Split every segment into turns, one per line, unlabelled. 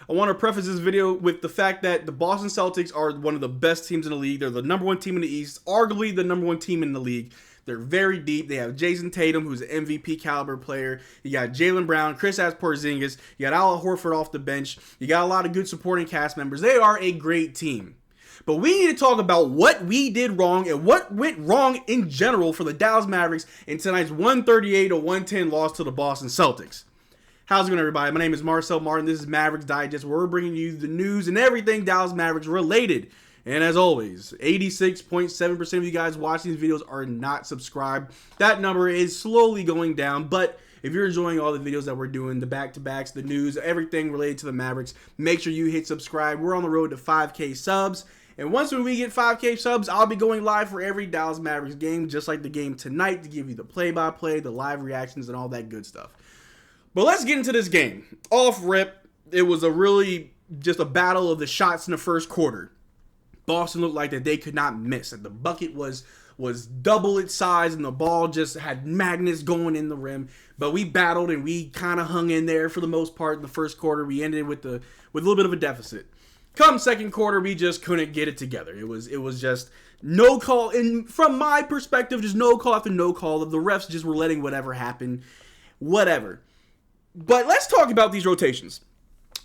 I want to preface this video with the fact that the Boston Celtics are one of the best teams in the league. They're the number one team in the East, arguably the number one team in the league. They're very deep. They have Jason Tatum, who's an MVP caliber player. You got Jaylen Brown, Kristaps Porzingis. You got Al Horford off the bench. You got a lot of good supporting cast members. They are a great team. But we need to talk about what we did wrong and what went wrong in general for the Dallas Mavericks in tonight's 138-110 loss to the Boston Celtics. How's it going, everybody? My name is Marcel Martin. This is Mavs Digest, where we're bringing you the news and everything Dallas Mavericks related. And as always, 86.7% of you guys watching these videos are not subscribed. That number is slowly going down, but if you're enjoying all the videos that we're doing, the back-to-backs, the news, everything related to the Mavericks, make sure you hit subscribe. We're on the road to 5K subs. And once we get 5K subs, I'll be going live for every Dallas Mavericks game, just like the game tonight, to give you the play-by-play, the live reactions, and all that good stuff. But let's get into this game. Off rip, it was just a battle of the shots in the first quarter. Boston looked like that they could not miss. And the bucket was double its size, and the ball just had magnets going in the rim. But we battled, and we kind of hung in there for the most part in the first quarter. We ended with a little bit of a deficit. Come second quarter, we just couldn't get it together. It was just no call. And from my perspective, just no call after no call. The refs just were letting whatever happen. Whatever. But let's talk about these rotations.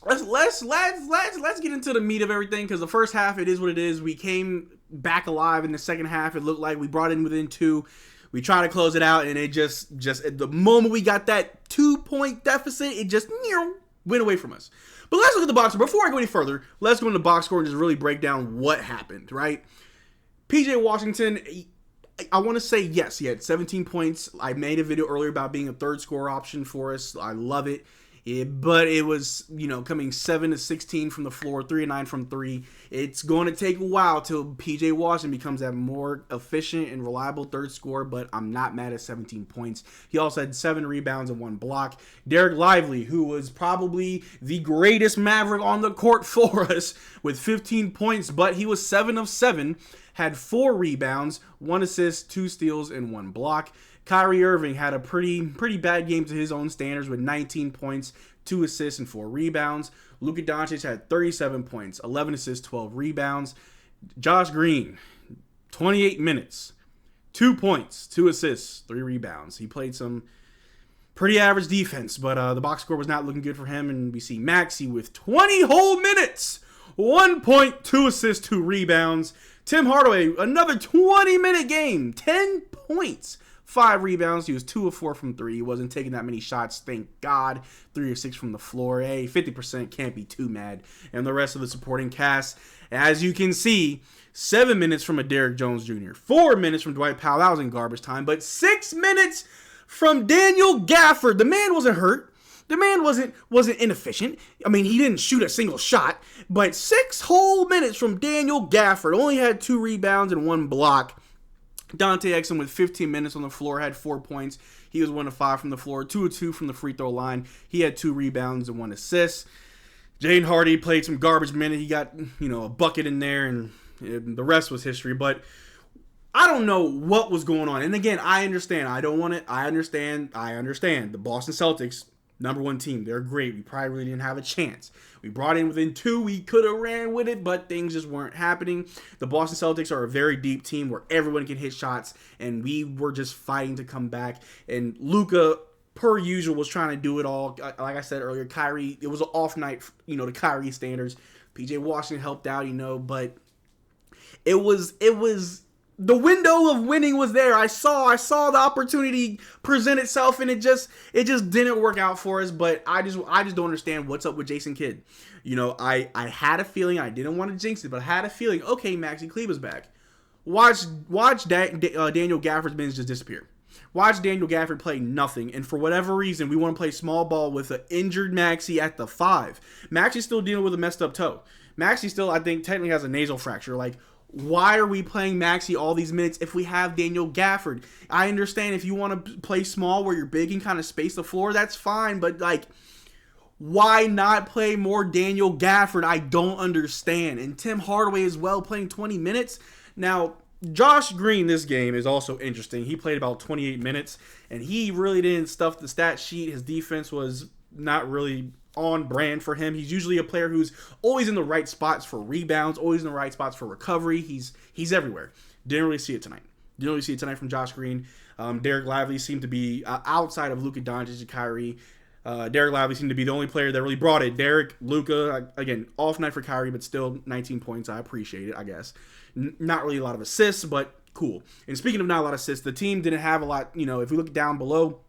Let's get into the meat of everything, because the first half, it is what it is. We came back alive in the second half. It looked like we brought in within two. We tried to close it out, and it just at the moment we got that 2-point deficit, it just went away from us. But let's look at the box score. Before I go any further, let's go into the box score and just really break down what happened, right? PJ Washington, I want to say yes, he had 17 points. I made a video earlier about being a third score option for us. I love it. But it was, coming 7 to 16 from the floor, 3 of 9 from 3. It's going to take a while till PJ Washington becomes that more efficient and reliable third scorer, but I'm not mad at 17 points. He also had 7 rebounds and 1 block. Derrick Lively, who was probably the greatest Maverick on the court for us, with 15 points, but he was 7 of 7, had 4 rebounds, 1 assist, 2 steals, and 1 block. Kyrie Irving had a pretty bad game to his own standards with 19 points, 2 assists, and 4 rebounds. Luka Doncic had 37 points, 11 assists, 12 rebounds. Josh Green, 28 minutes, 2 points, 2 assists, 3 rebounds. He played some pretty average defense, but the box score was not looking good for him. And we see Maxey with 20 whole minutes, 1 point, 2 assists, 2 rebounds. Tim Hardaway, another 20-minute game, 10 points. 5 rebounds. He was 2 of 4 from 3. He wasn't taking that many shots, thank God. 3 or 6 from the floor. Hey, 50%, can't be too mad. And the rest of the supporting cast, as you can see, 7 minutes from a Derrick Jones Jr., 4 minutes from Dwight Powell. That was in garbage time. But 6 minutes from Daniel Gafford. The man wasn't hurt. The man wasn't inefficient. I mean, he didn't shoot a single shot. But 6 whole minutes from Daniel Gafford. Only had 2 rebounds and 1 block. Dante Exum with 15 minutes on the floor had 4 points. He was 1 of 5 from the floor, 2 of 2 from the free throw line. He had 2 rebounds and 1 assist. Jaden Hardy played some garbage minute. He got, a bucket in there, and the rest was history. But I don't know what was going on. And again, I understand. I don't want it. I understand. The Boston Celtics, number one team. They're great. We probably really didn't have a chance. We brought in within 2. We could have ran with it, but things just weren't happening. The Boston Celtics are a very deep team where everyone can hit shots, and we were just fighting to come back. And Luka, per usual, was trying to do it all. Like I said earlier, Kyrie, it was an off night, to Kyrie standards. PJ Washington helped out, but it was the window of winning was there. I saw the opportunity present itself, and it just didn't work out for us. But I just don't understand what's up with Jason Kidd. I had a feeling, I didn't want to jinx it, but I had a feeling, okay, Maxey Kleber's back. Watch Daniel Gafford's minutes just disappear. Watch Daniel Gafford play nothing, and for whatever reason, we want to play small ball with an injured Maxey at the 5. Maxey's still dealing with a messed up toe. Maxey still, I think, technically has a nasal fracture. Why are we playing Maxey all these minutes if we have Daniel Gafford? I understand if you want to play small where you're big and kind of space the floor, that's fine. But, why not play more Daniel Gafford? I don't understand. And Tim Hardaway as well, playing 20 minutes. Now, Josh Green this game is also interesting. He played about 28 minutes, and he really didn't stuff the stat sheet. His defense was not really on brand for him. He's usually a player who's always in the right spots for rebounds, always in the right spots for recovery. He's everywhere. Didn't really see it tonight. Didn't really see it tonight from Josh Green. Derrick Lively seemed to be, outside of Luka Doncic and Kyrie, Derrick Lively seemed to be the only player that really brought it. Derrick, Luka, again, off night for Kyrie, but still 19 points. I appreciate it, I guess. Not really a lot of assists, but cool. And speaking of not a lot of assists, the team didn't have a lot. If we look down below,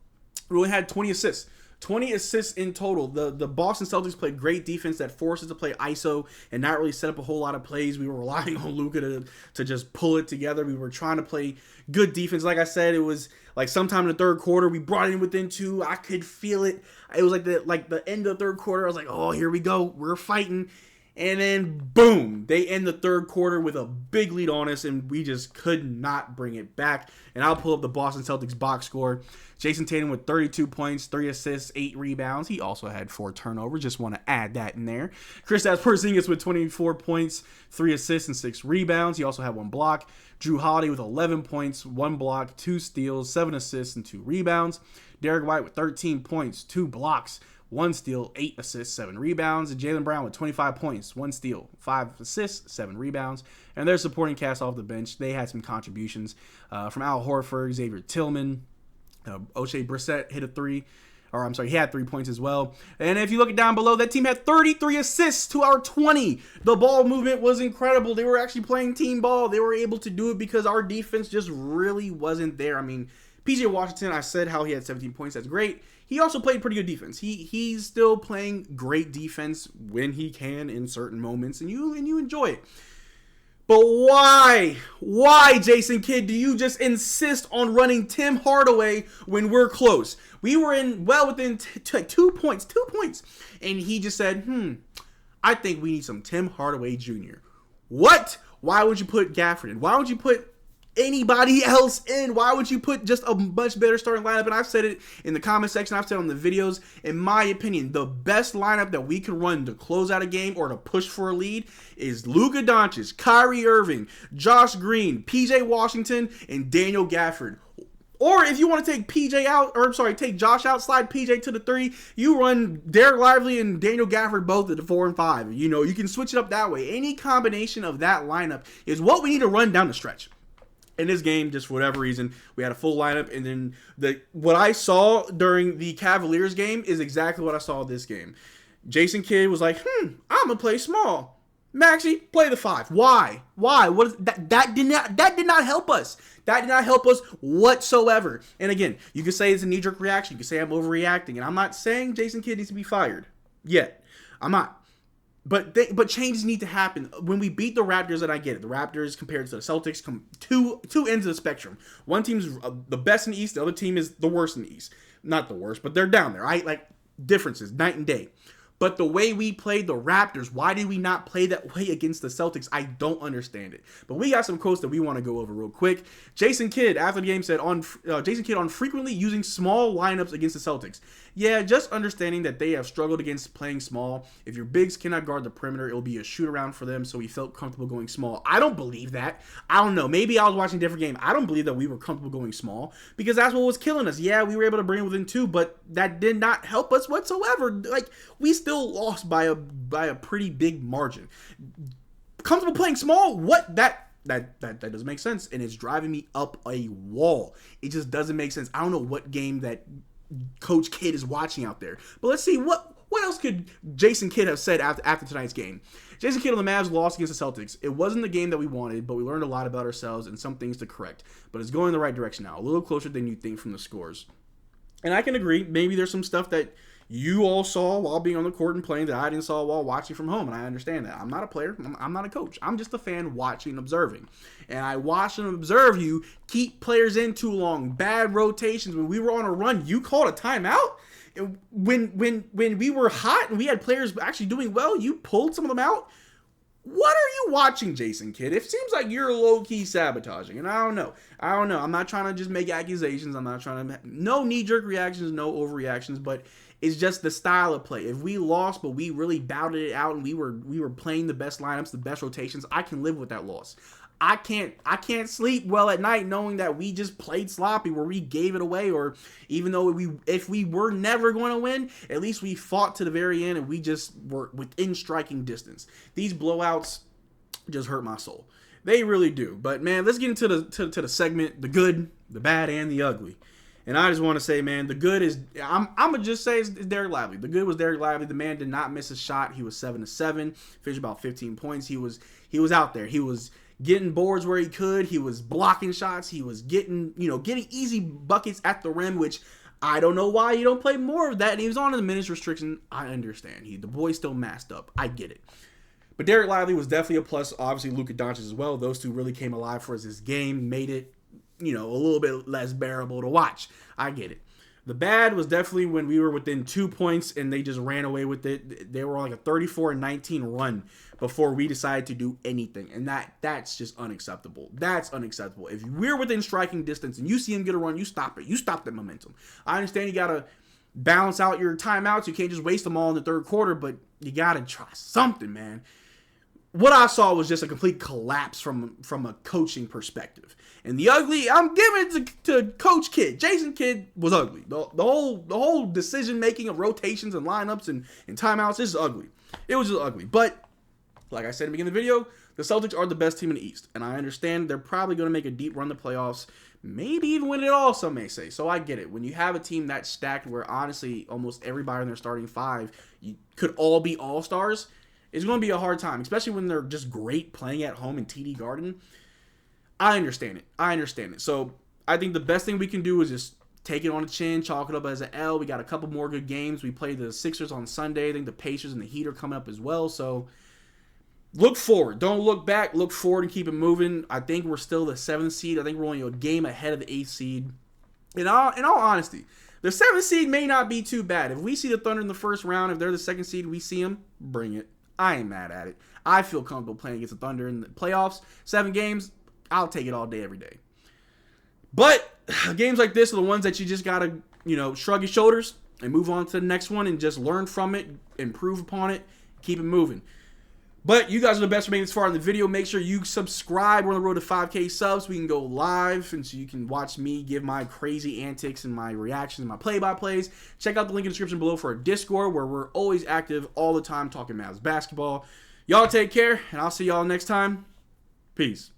we only had 20 assists. 20 assists in total. The Boston Celtics played great defense that forced us to play ISO and not really set up a whole lot of plays. We were relying on Luka to just pull it together. We were trying to play good defense. Like I said, it was like sometime in the third quarter, we brought it in within 2. I could feel it. It was like the end of the third quarter. I was like, oh, here we go. We're fighting. And then, boom, they end the third quarter with a big lead on us, and we just could not bring it back. And I'll pull up the Boston Celtics box score. Jason Tatum with 32 points, 3 assists, 8 rebounds. He also had 4 turnovers. Just want to add that in there. Kristaps Porzingis with 24 points, 3 assists, and 6 rebounds. He also had 1 block. Jrue Holiday with 11 points, 1 block, 2 steals, 7 assists, and 2 rebounds. Derrick White with 13 points, 2 blocks, 1 steal, 8 assists, 7 rebounds. And Jaylen Brown with 25 points, 1 steal, 5 assists, 7 rebounds. And their supporting cast off the bench, they had some contributions from Al Horford, Xavier Tillman, O'Shea Brissett hit a 3. He had 3 points as well. And if you look down below, that team had 33 assists to our 20. The ball movement was incredible. They were actually playing team ball. They were able to do it because our defense just really wasn't there. I mean, PJ Washington, I said how he had 17 points. That's great. He also played pretty good defense. He's still playing great defense when he can in certain moments, and you enjoy it. But why, Jason Kidd, do you just insist on running Tim Hardaway when we're close? We were within 2 points, and he just said, I think we need some Tim Hardaway Jr. What? Why would you put Gafford in? Why would you put anybody else in? Why would you put just a much better starting lineup? And I've said it in the comment section, I've said it on the videos. In my opinion, the best lineup that we can run to close out a game or to push for a lead is Luka Doncic, Kyrie Irving, Josh Green, PJ Washington, and Daniel Gafford. Or if you want to take take Josh out, slide PJ to the 3, you run Derrick Lively and Daniel Gafford both at the 4 and 5. You can switch it up that way. Any combination of that lineup is what we need to run down the stretch. In this game, just for whatever reason, we had a full lineup, and then what I saw during the Cavaliers game is exactly what I saw this game. Jason Kidd was like, I'm gonna play small. Maxey, play the 5. Why? What is that? That did not help us. That did not help us whatsoever. And again, you could say it's a knee-jerk reaction. You could say I'm overreacting, and I'm not saying Jason Kidd needs to be fired yet. I'm not. But changes need to happen. When we beat the Raptors, and I get it, the Raptors compared to the Celtics come two ends of the spectrum. One team's the best in the East, the other team is the worst in the East. Not the worst, but they're down there, right? Like, differences, night and day. But the way we played the Raptors, why did we not play that way against the Celtics? I don't understand it. But we got some quotes that we want to go over real quick. Jason Kidd, after the game, said, Jason Kidd on frequently using small lineups against the Celtics. Yeah, just understanding that they have struggled against playing small. If your bigs cannot guard the perimeter, it'll be a shoot-around for them, so he felt comfortable going small. I don't believe that. I don't know. Maybe I was watching a different game. I don't believe that we were comfortable going small because that's what was killing us. Yeah, we were able to bring it within 2, but that did not help us whatsoever. Like, we still lost by a pretty big margin. Comfortable playing small? What? That doesn't make sense, and it's driving me up a wall. It just doesn't make sense. I don't know what game that Coach Kidd is watching out there. But let's see, what else could Jason Kidd have said after tonight's game? Jason Kidd on the Mavs lost against the Celtics. It wasn't the game that we wanted, but we learned a lot about ourselves and some things to correct. But it's going in the right direction now, a little closer than you think from the scores. And I can agree, maybe there's some stuff that you all saw while being on the court and playing that I didn't saw while watching from home, and I understand that. I'm not a player. I'm not a coach. I'm just a fan watching and observing. And I watch and observe you keep players in too long, bad rotations. When we were on a run, you called a timeout. When we were hot and we had players actually doing well, you pulled some of them out. What are you watching, Jason Kidd? It seems like you're low-key sabotaging, and I don't know. I'm not trying to just make accusations. I'm not trying to... No knee-jerk reactions, no overreactions, but it's just the style of play. If we lost, but we really battled it out and we were playing the best lineups, the best rotations, I can live with that loss. I can't sleep well at night knowing that we just played sloppy, where we gave it away, or even though if we were never going to win, at least we fought to the very end and we just were within striking distance. These blowouts just hurt my soul. They really do. But man, let's get into the segment, the good, the bad, and the ugly. And I just want to say, man, the good is, I'm gonna just say it's Derrick Lively. The good was Derrick Lively. The man did not miss a shot. He was 7-7, finished about 15 points. He was out there. He was getting boards where he could. He was blocking shots. He was getting easy buckets at the rim, which I don't know why you don't play more of that. And he was on the minutes restriction. I understand. The boy's still masked up. I get it. But Derrick Lively was definitely a plus. Obviously, Luka Doncic as well. Those two really came alive for us this game, made it, a little bit less bearable to watch. I get it. The bad was definitely when we were within 2 points and they just ran away with it. They were on like a 34-19 run before we decided to do anything. And that's just unacceptable. That's unacceptable. If we're within striking distance and you see him get a run, you stop it. You stop that momentum. I understand you got to balance out your timeouts. You can't just waste them all in the third quarter, but you got to try something, man. What I saw was just a complete collapse from a coaching perspective. And the ugly, I'm giving it to Coach Kidd. Jason Kidd was ugly. The whole decision making of rotations and lineups and timeouts is ugly. It was just ugly. But like I said in the beginning of the video, the Celtics are the best team in the East. And I understand they're probably going to make a deep run to the playoffs. Maybe even win it all, some may say. So I get it. When you have a team that's stacked where honestly almost everybody in their starting five could all be all-stars, it's going to be a hard time, especially when they're just great playing at home in TD Garden. I understand it. So I think the best thing we can do is just take it on the chin, chalk it up as an L. We got a couple more good games. We play the Sixers on Sunday. I think the Pacers and the Heat are coming up as well. So look forward. Don't look back. Look forward and keep it moving. I think we're still the 7th seed. I think we're only a game ahead of the 8th seed. In all honesty, the 7th seed may not be too bad. If we see the Thunder in the first round, if they're the 2nd seed, we see them, bring it. I ain't mad at it. I feel comfortable playing against the Thunder in the playoffs. 7 games, I'll take it all day, every day. But games like this are the ones that you just got to, shrug your shoulders and move on to the next one and just learn from it, improve upon it, keep it moving. But you guys are the best for making this far in the video. Make sure you subscribe. We're on the road to 5K subs. We can go live, and so you can watch me give my crazy antics and my reactions and my play-by-plays. Check out the link in the description below for our Discord, where we're always active all the time talking Mavs basketball. Y'all take care, and I'll see y'all next time. Peace.